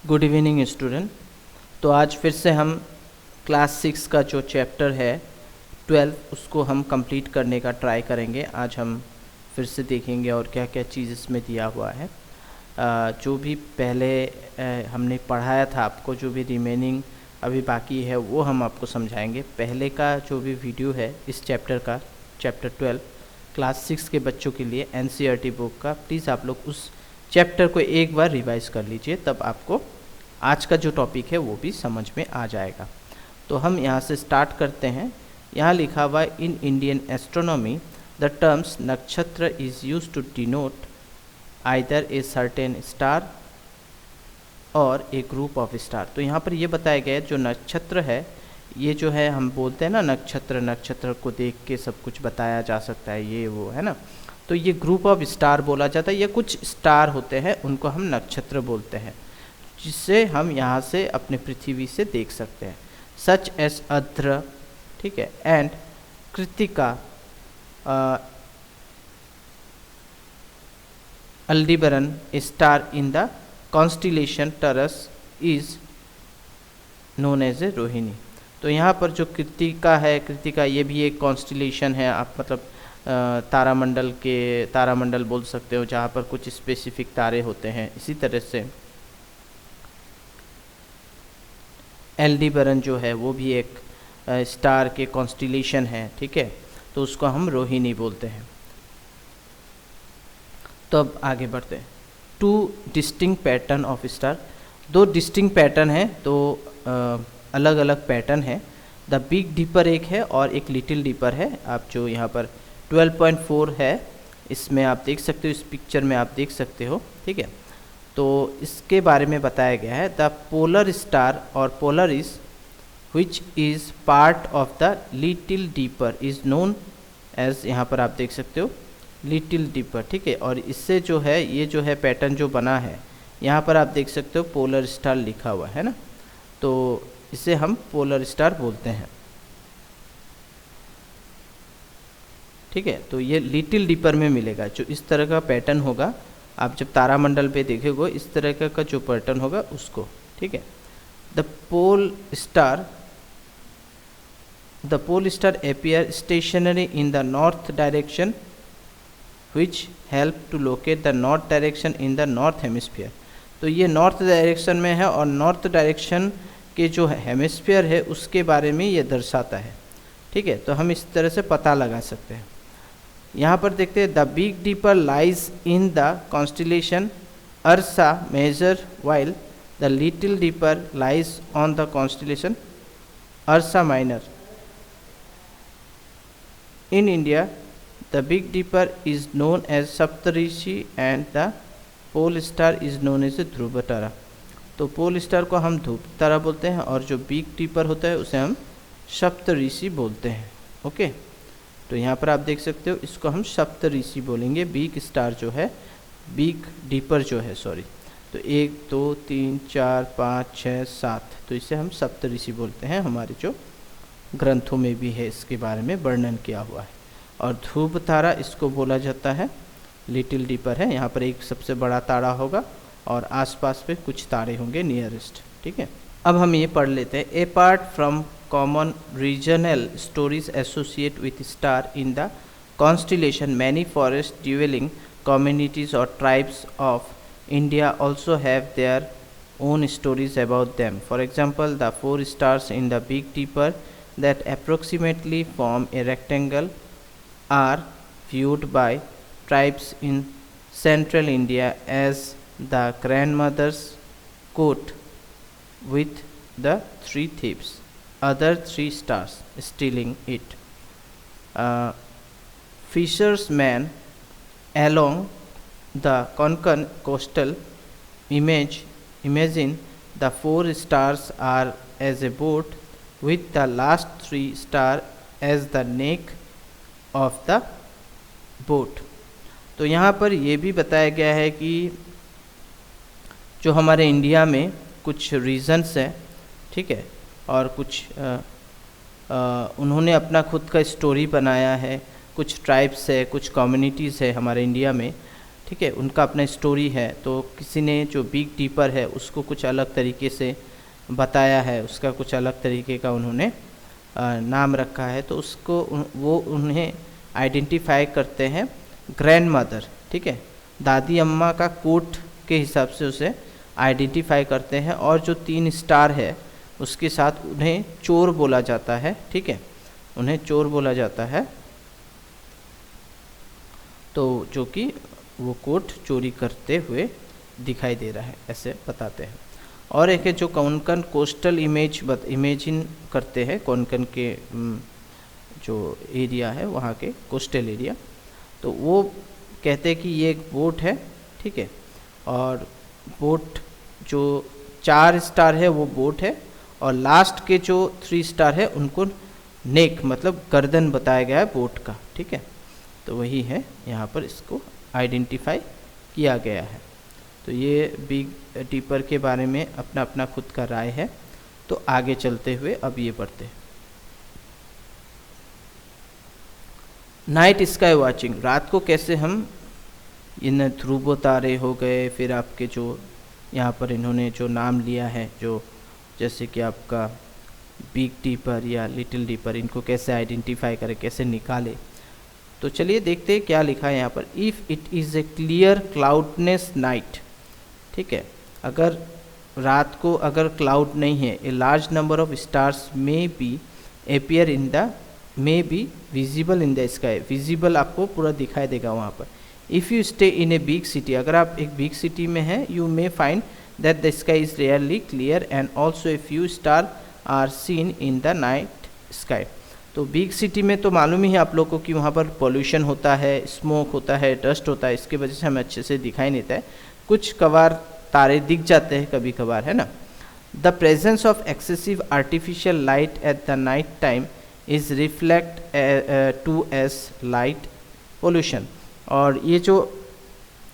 Good evening student. तो आज फिर से हम क्लास 6 का जो चैप्टर है 12 उसको हम कंप्लीट करने का ट्राई करेंगे। आज हम फिर से देखेंगे और क्या क्या चीज़ इसमें दिया हुआ है। जो भी पहले हमने पढ़ाया था आपको, जो भी रिमेनिंग अभी बाकी है वो हम आपको समझाएंगे। पहले का जो भी वीडियो है इस चैप्टर का, चैप्टर 12 क्लास 6 के बच्चों के लिए NCERT बुक का, प्लीज़ आप लोग उस चैप्टर को एक बार रिवाइज कर लीजिए, तब आपको आज का जो टॉपिक है वो भी समझ में आ जाएगा। तो हम यहाँ से स्टार्ट करते हैं। यहाँ लिखा हुआ है, in Indian astronomy the terms nakshatra is use to denote either a certain star और ए ग्रुप ऑफ स्टार। तो यहाँ पर ये बताया गया है जो नक्षत्र है, ये जो है हम बोलते हैं ना नक्षत्र को देख के सब कुछ बताया जा सकता है, ये वो है ना। तो ये ग्रुप ऑफ स्टार बोला जाता है, ये कुछ स्टार होते हैं उनको हम नक्षत्र बोलते हैं, जिससे हम यहाँ से अपने पृथ्वी से देख सकते हैं। सच एस अध्र, ठीक है, and Krittika, Aldebaran star in the constellation Taurus is known as a Rohini. तो यहाँ पर जो कृतिका है, कृतिका ये भी एक कॉन्स्टिलेशन है, आप मतलब तारामंडल बोल सकते हो, जहाँ पर कुछ स्पेसिफिक तारे होते हैं। इसी तरह से एल्डीबरन जो है वो भी एक स्टार के कॉन्स्टिलेशन है, ठीक है, तो उसको हम रोहिणी बोलते हैं। तो अब आगे बढ़ते हैं। Two distinct pattern of star, दो डिस्टिंक्ट पैटर्न है, तो अलग अलग पैटर्न है। द बिग डीपर एक है और एक लिटिल डीपर है। आप जो यहाँ पर 12.4 है, इसमें आप देख सकते हो, इस पिक्चर में आप देख सकते हो, ठीक है। तो इसके बारे में बताया गया है, द पोलर स्टार और Polaris which is part of the little dipper is known as, यहाँ पर आप देख सकते हो लिटिल डीपर, ठीक है। और इससे जो है ये जो है पैटर्न जो बना है, यहाँ पर आप देख सकते हो पोलर स्टार लिखा हुआ है ना, तो इसे हम पोलर स्टार बोलते हैं, ठीक है। तो ये लिटिल डीपर में मिलेगा, जो इस तरह का पैटर्न होगा, आप जब तारामंडल पे देखेंगे इस तरह का जो पैटर्न होगा उसको, ठीक है। The pole star appear stationary in the north direction which help to locate the north direction in the north hemisphere. तो ये नॉर्थ डायरेक्शन में है और नॉर्थ डायरेक्शन के जो हेमिस्फीयर है उसके बारे में ये दर्शाता है, ठीक है। तो हम इस तरह से पता लगा सकते हैं। यहाँ पर देखते हैं, the big dipper lies in the constellation Ursa Major while the little dipper lies on the constellation Ursa Minor. In India the big dipper is known as Saptarishi and the pole star is known as Dhruv Tara. तो pole star को हम ध्रुव तारा बोलते हैं और जो big deeper होता है उसे हम सप्तऋषि बोलते हैं, ओके। तो यहाँ पर आप देख सकते हो, इसको हम सप्तऋषि बोलेंगे। बिग स्टार जो है, बिग डीपर जो है, सॉरी, तो 1 2 3 4 5 6 7, तो इसे हम सप्तऋषि बोलते हैं। हमारे जो ग्रंथों में भी है इसके बारे में वर्णन किया हुआ है। और ध्रुव तारा इसको बोला जाता है, लिटिल डीपर है, यहाँ पर एक सबसे बड़ा तारा होगा और आसपास पे कुछ तारे होंगे नियरेस्ट, ठीक है। अब हम ये पढ़ लेते हैं। Apart from common regional stories associate with star in the constellation many forest dwelling communities और tribes of India also have their own stories about them. For example, the 4 stars in the big dipper that approximately form a rectangle are viewed by tribes in central India as the grandmother's coat with the 3 thieves, other 3 stars stealing it. Fishermen along the Konkan coastal imagine the 4 stars are as a boat with the last 3 star as the neck of the boat। तो यहाँ पर ये भी बताया गया है कि जो हमारे इंडिया में कुछ रीजन्स हैं, ठीक है, और कुछ उन्होंने अपना खुद का स्टोरी बनाया है, कुछ ट्राइब्स है, कुछ कम्युनिटीज़ है हमारे इंडिया में, ठीक है, उनका अपना स्टोरी है। तो किसी ने जो बिग डीपर है उसको कुछ अलग तरीके से बताया है, उसका कुछ अलग तरीके का उन्होंने नाम रखा है, तो उसको वो उन्हें आइडेंटिफाई करते हैं ग्रैंड मदर, ठीक है, दादी अम्मा का कोट के हिसाब से उसे आइडेंटिफाई करते हैं। और जो 3 स्टार है उसके साथ उन्हें चोर बोला जाता है, ठीक है, उन्हें चोर बोला जाता है, तो जो कि वो कोट चोरी करते हुए दिखाई दे रहा है, ऐसे बताते हैं। और एक है जो कोंकण कोस्टल इमेजिन करते हैं, कोंकण के जो एरिया है वहाँ के कोस्टल एरिया, तो वो कहते हैं कि ये एक बोट है, ठीक है, और बोट जो 4 स्टार है वो बोट है, और लास्ट के जो 3 स्टार है उनको नेक मतलब गर्दन बताया गया है बोट का, ठीक है। तो वही है, यहाँ पर इसको आइडेंटिफाई किया गया है। तो ये बिग डीपर के बारे में अपना अपना खुद का राय है। तो आगे चलते हुए अब ये पढ़ते हैं, नाइट स्काई वॉचिंग, रात को कैसे हम इन ध्रुव तारे हो गए, फिर आपके जो यहाँ पर इन्होंने जो नाम लिया है, जो जैसे कि आपका बिग डीपर या लिटिल डीपर, इनको कैसे आइडेंटिफाई करें, कैसे निकाले। तो चलिए देखते हैं क्या लिखा है यहाँ पर। If it is a clear cloudness night, ठीक है, अगर रात को अगर क्लाउड नहीं है, a large number of stars may be appear in the may be visible in the sky, visible आपको पूरा दिखाई देगा वहाँ पर। If you stay in a big city, अगर आप एक बिग सिटी में हैं, you may find that the sky is rarely clear and also a few star are seen in the night sky. तो बिग सिटी में तो मालूम ही है आप लोगों को कि वहाँ पर पॉल्यूशन होता है, स्मोक होता है, डस्ट होता है, इसके वजह से हमें अच्छे से दिखाई नहीं देता है, कुछ कभार तारे दिख जाते हैं कभी कभार, है ना। The presence of excessive artificial light at the night time is reflect to as light pollution. और ये जो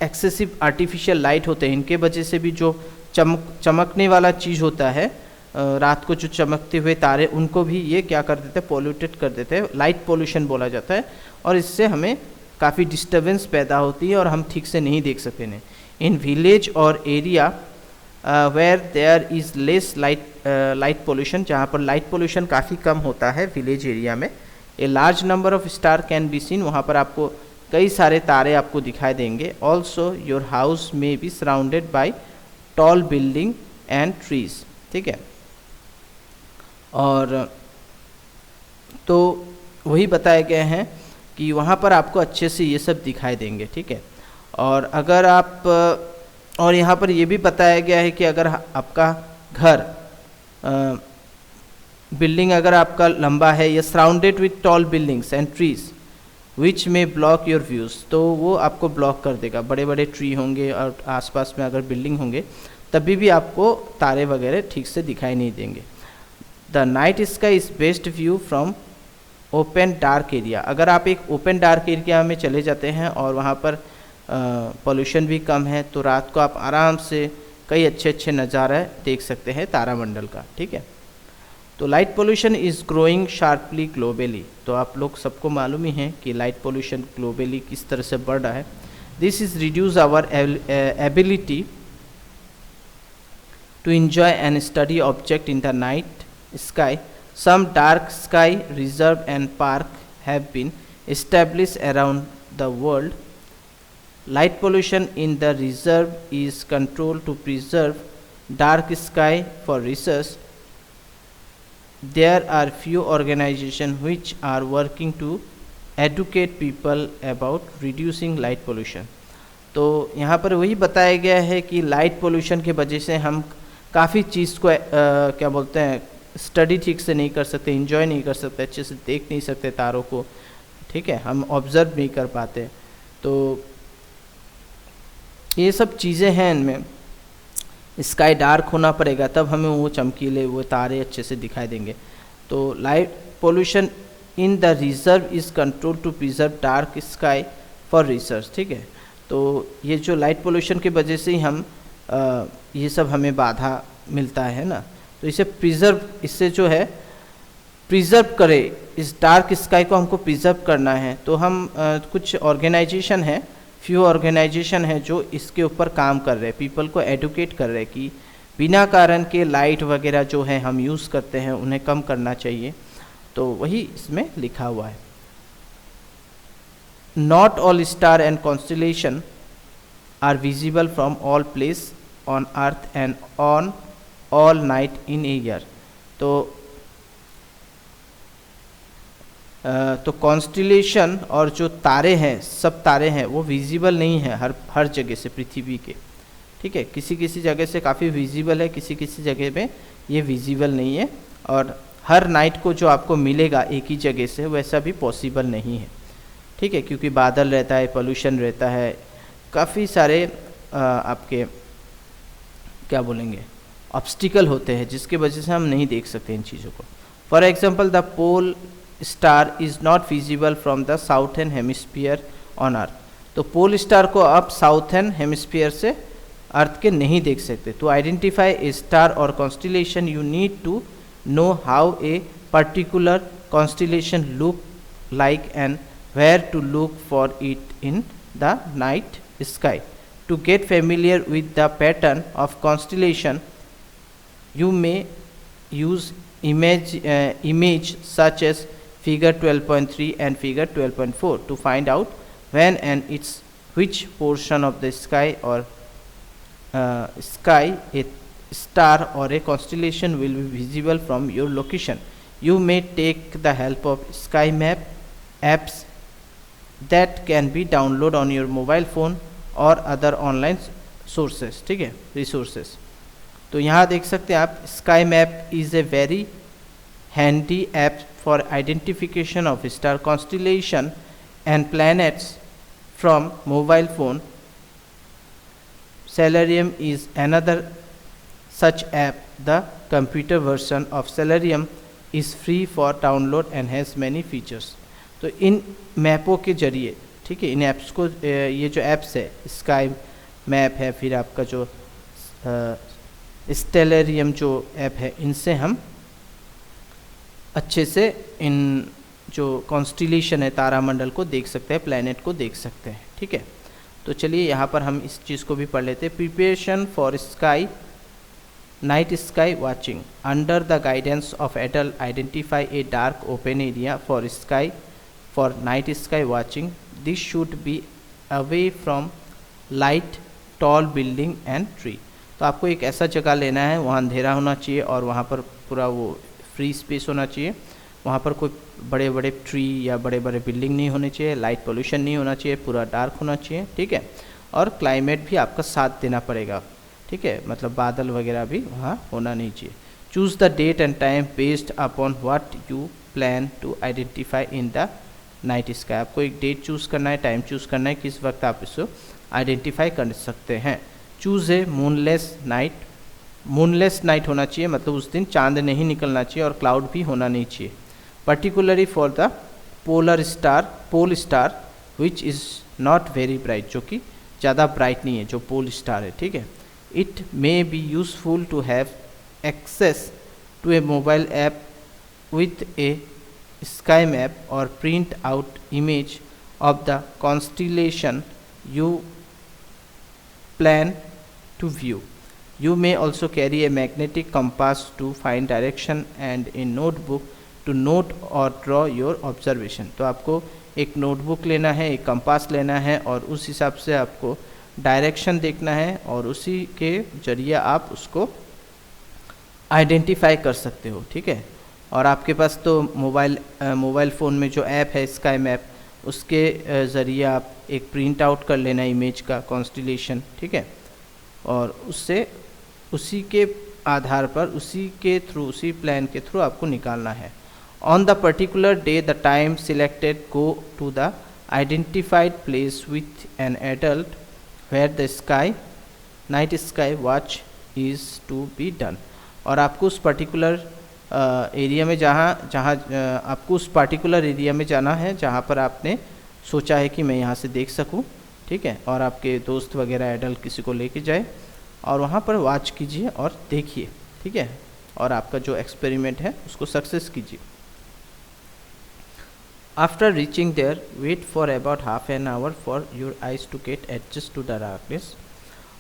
एक्सेसिव आर्टिफिशियल लाइट होते हैं, इनके वजह से भी जो चमकने वाला चीज़ होता है, रात को जो चमकते हुए तारे, उनको भी ये क्या कर देते हैं, पोल्यूटेड कर देते हैं, लाइट पोल्यूशन बोला जाता है। और इससे हमें काफ़ी डिस्टर्बेंस पैदा होती है और हम ठीक से नहीं देख सकते हैं। इन विलेज और area where there is less light pollution, जहाँ पर लाइट पोल्यूशन काफ़ी कम होता है विलेज एरिया में, ए large number of star can be seen, वहाँ पर आपको कई सारे तारे आपको दिखाई देंगे। Also your house may be surrounded by tall building and trees, ठीक है। और तो वही बताए गए हैं कि वहाँ पर आपको अच्छे से ये सब दिखाई देंगे, ठीक है। और अगर आप, और यहाँ पर ये भी बताया गया है कि अगर आपका घर बिल्डिंग अगर आपका लंबा है, या surrounded with tall buildings and trees विच में ब्लॉक योर व्यूज़, तो वो आपको ब्लॉक कर देगा। बड़े बड़े ट्री होंगे और आसपास में अगर बिल्डिंग होंगे तभी भी आपको तारे वगैरह ठीक से दिखाई नहीं देंगे। The night sky is best view from open dark area, अगर आप एक ओपन डार्क एरिया में चले जाते हैं और वहाँ पर पोल्यूशन भी कम है, तो रात को आप आराम से कई अच्छे अच्छे नज़ारे देख सकते हैं तारामंडल का, ठीक है। तो light pollution is growing sharply globally, तो आप लोग सबको मालूम ही है कि लाइट पोल्यूशन ग्लोबली किस तरह से बढ़ रहा है। This is reduce our ability to enjoy and study object in the night sky. Some dark sky reserve and park have been established around the world. Light pollution in the reserve is controlled to preserve dark sky for research. There are few organizations which are working to educate people about reducing light pollution. तो यहाँ पर वही बताया गया है कि light pollution की वजह से हम काफ़ी चीज़ को क्या बोलते हैं, स्टडी ठीक से नहीं कर सकते, एंजॉय नहीं कर सकते, अच्छे से देख नहीं सकते तारों को, ठीक है, हम ऑब्ज़र्व नहीं कर पाते। तो ये सब चीज़ें हैं, इनमें स्काई डार्क होना पड़ेगा तब हमें वो चमकीले वो तारे अच्छे से दिखाई देंगे। तो light pollution in the reserve is control to preserve dark sky for research, ठीक है। तो ये जो लाइट पोल्यूशन की वजह से ही हम ये सब हमें बाधा मिलता है ना, तो इसे प्रिजर्व, इससे जो है प्रिजर्व करें, इस डार्क स्काई को हमको प्रिजर्व करना है। तो हम कुछ ऑर्गेनाइजेशन है फ्यू ऑर्गेनाइजेशन है जो इसके ऊपर काम कर रहे हैं, पीपल को एडुकेट कर रहे हैं कि बिना कारण के लाइट वगैरह जो है हम यूज़ करते हैं उन्हें कम करना चाहिए। तो वही इसमें लिखा हुआ है। Not all star and constellation are visible from all place on earth and on all night in a year. तो कॉन्स्टिलेशन और जो तारे हैं, सब तारे हैं, वो विजिबल नहीं है हर जगह से पृथ्वी के, ठीक है। किसी किसी जगह से काफ़ी विजिबल है, किसी किसी जगह पे ये विजिबल नहीं है, और हर नाइट को जो आपको मिलेगा एक ही जगह से वैसा भी पॉसिबल नहीं है, ठीक है, क्योंकि बादल रहता है, पोल्यूशन रहता है, काफ़ी सारे आपके क्या बोलेंगे ऑब्स्टिकल होते हैं जिसके वजह से हम नहीं देख सकते इन चीज़ों को। For example, the pole star is not visible from the southern hemisphere on earth. तो पोल स्टार को आप साउथर्न हेमिस्फीयर से अर्थ के नहीं देख सकते। टू आइडेंटिफाई ए स्टार और constellation you need to know how a particular constellation look like and where to look for it in the night sky. To get familiar with the pattern of constellation, you may use image such as figure 12.3 and figure 12.4 to find out when and its which portion of the sky or sky a star or a constellation will be visible from your location. You may take the help of sky map apps that can be downloaded on your mobile phone और other online sources, ठीक है, resources. तो यहाँ देख सकते हैं आप, sky map is a very handy app for identification of star constellation and planets from mobile phone. Celerium is another such app. The computer version of Celerium is free for download and has many features. तो इन मैपों के जरिए, ठीक है, इन apps को, ये जो apps है, sky map है, फिर आपका जो स्टेलेरियम जो ऐप है, इनसे हम अच्छे से इन जो कॉन्स्टिलेशन है, तारामंडल को देख सकते हैं, प्लैनेट को देख सकते हैं, ठीक है। तो चलिए यहाँ पर हम इस चीज़ को भी पढ़ लेते हैं। Preparation for sky night sky watching under the guidance of adult identify a dark open area for sky for night sky watching. This should be away from light, tall building and tree. तो आपको एक ऐसा जगह लेना है, वहाँ अंधेरा होना चाहिए और वहाँ पर पूरा वो फ्री स्पेस होना चाहिए, वहाँ पर कोई बड़े बड़े ट्री या बड़े बड़े बिल्डिंग नहीं होने चाहिए, लाइट पोल्यूशन नहीं होना चाहिए, पूरा डार्क होना चाहिए, ठीक है। और क्लाइमेट भी आपका साथ देना पड़ेगा, ठीक है, मतलब बादल वगैरह भी वहाँ होना नहीं चाहिए। Choose the date and time based upon what you plan to identify in the night sky. आपको एक डेट चूज़ करना है, टाइम चूज़ करना है, किस वक्त आप इसको आइडेंटिफाई कर सकते हैं। चूज़ ए मूनलेस नाइट। मूनलेस नाइट होना चाहिए, मतलब उस दिन चांद नहीं निकलना चाहिए और क्लाउड भी होना नहीं चाहिए। Particularly for the pole star which is not very bright, जो कि ज़्यादा ब्राइट नहीं है, जो पोल स्टार है, ठीक है। It may be useful to have access to a mobile app with a sky map or print out image of the constellation you plan to view. You may also carry a magnetic compass to find direction and a notebook to note or draw your observation. तो आपको एक notebook लेना है, एक compass लेना है और उस हिसाब से आपको डायरेक्शन देखना है और उसी के जरिए आप उसको आइडेंटिफाई कर सकते हो, ठीक है। और आपके पास तो मोबाइल फ़ोन में जो ऐप है स्काई मैप, उसके ज़रिए आप एक प्रिंट आउट कर लेना इमेज का कॉन्स्टिलेशन, ठीक है, और उससे उसी के आधार पर, उसी के थ्रू, उसी प्लान के थ्रू आपको निकालना है। On the particular day the time selected go to the identified place with an adult where the sky night sky watch is to be done. और आपको उस पर्टिकुलर एरिया में आपको उस पार्टिकुलर एरिया में जाना है जहाँ पर आपने सोचा है कि मैं यहाँ से देख सकूँ, ठीक है, और आपके दोस्त वगैरह एडल्ट किसी को लेके जाए और वहाँ पर वॉच कीजिए और देखिए, ठीक है, और आपका जो एक्सपेरिमेंट है उसको सक्सेस कीजिए। After reaching there wait for about half an hour for your eyes to get adjust to the darkness.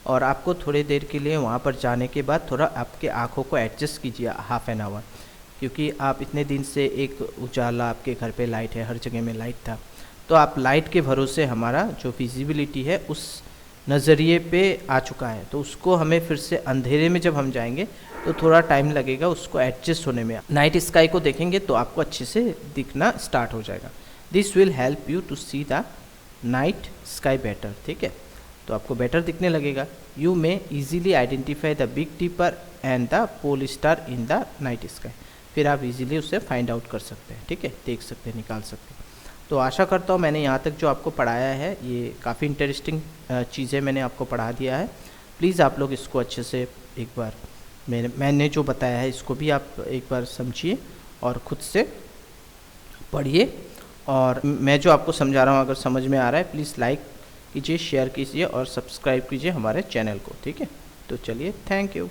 और आपको थोड़ी देर के लिए वहाँ पर जाने के बाद थोड़ा आपके आँखों को एडजस्ट कीजिए हाफ एन आवर, क्योंकि आप इतने दिन से एक उजाला, आपके घर पे लाइट है, हर जगह में लाइट था, तो आप लाइट के भरोसे हमारा जो विजिबिलिटी है उस नज़रिए पे आ चुका है, तो उसको हमें फिर से अंधेरे में जब हम जाएंगे तो थोड़ा टाइम लगेगा उसको एडजस्ट होने में। नाइट स्काई को देखेंगे तो आपको अच्छे से दिखना स्टार्ट हो जाएगा। This will help you to see the night sky better, ठीक है, तो आपको बेटर दिखने लगेगा। You may easily identify the big dipper and the pole star in the night sky, फिर आप इजीली उससे फाइंड आउट कर सकते हैं, ठीक है, देख सकते हैं, निकाल सकते हैं। तो आशा करता हूँ मैंने यहाँ तक जो आपको पढ़ाया है ये काफ़ी इंटरेस्टिंग चीज़ें मैंने आपको पढ़ा दिया है। प्लीज़ आप लोग इसको अच्छे से एक बार मैंने जो बताया है इसको भी आप एक बार समझिए और ख़ुद से पढ़िए, और मैं जो आपको समझा रहा हूँ अगर समझ में आ रहा है प्लीज़ लाइक कीजिए, शेयर कीजिए और सब्सक्राइब कीजिए हमारे चैनल को, ठीक है। तो चलिए, थैंक यू।